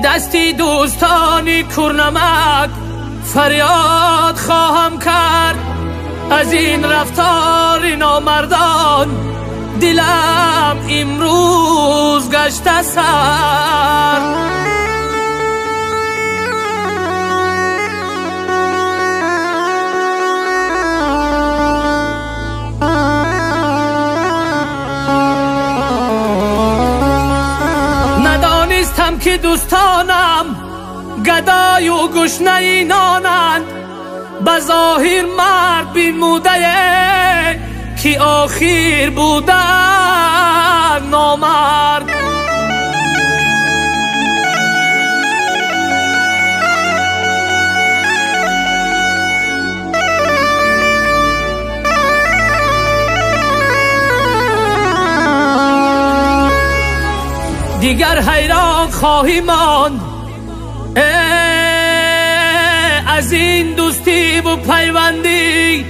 دستی دوستانی کورنمک فریاد خواهم کرد از این رفتار نامردان. دلم امروز گشته سرد. ندانستم که دوستانم گدای و گشنه نانند. به ظاهر مرد بنموده که آخر بوده نامرد. دیگر حیران خواهی ماند از این دوستی و پیوندی.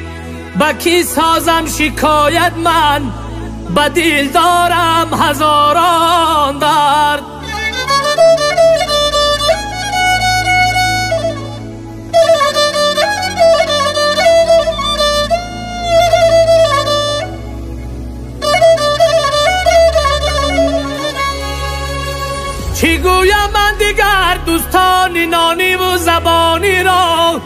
با کی سازم شکایت من؟ به دل دارم هزاران درد. چی گویم من دیگر دوستان نانی و زبانی را؟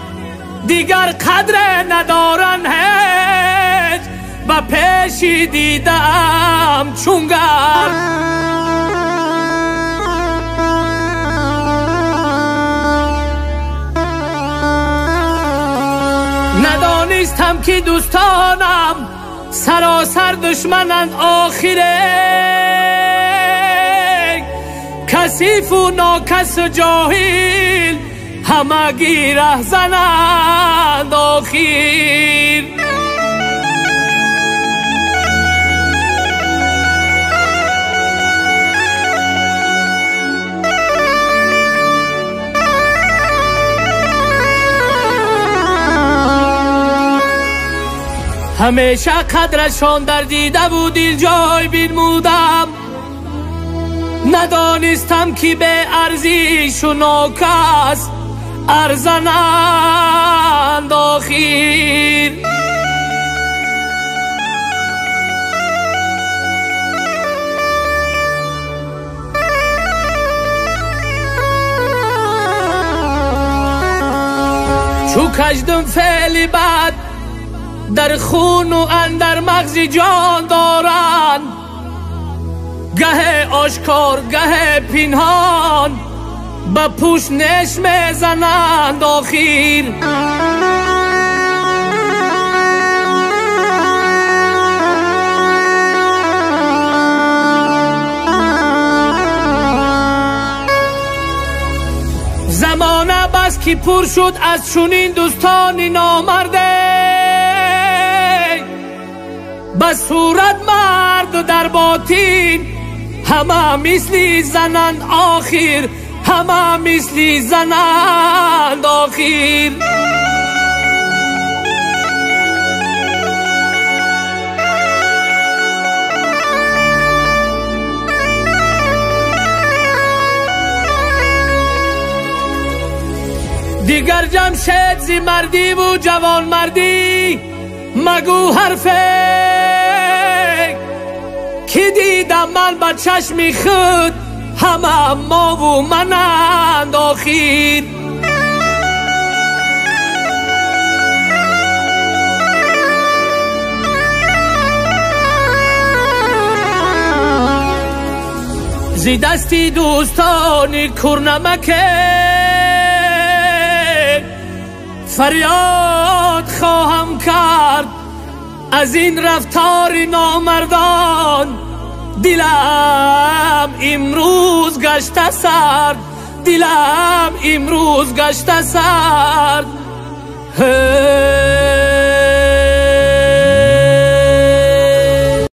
دیگر قدر ندارن هیچ و پیشی دیدم چونگر. ندانستم که دوستانم سراسر دشمنند آخره. کثیف و ناکس و جاهل همگی ره زنند آخر. همیشه قدرشان در دیده و دل جای بنمودم. ندانستم که به ارزش و ناکس ارزنند آخر. چو کشدم فعل بد در خون و اندر مغز جان دارند. گه آشکار گه پنهان به پوش نشمه زنند آخر. زمانه بس که پر شد از چنین دوستان نامرده. به صورت مرد و در باطن همه مثلی زنند آخر. همه مثلی زنند آخر. دیگر جمشید زی مردی و جوان مردی مگو حرفه که دیدم من با چشم خود. همه ما و منند آخر. زی دستی دوستانی کورنمک فریاد خواهم کرد از این رفتار نامردان. دلم امروز گشته سرد. دلم امروز گشته سرد.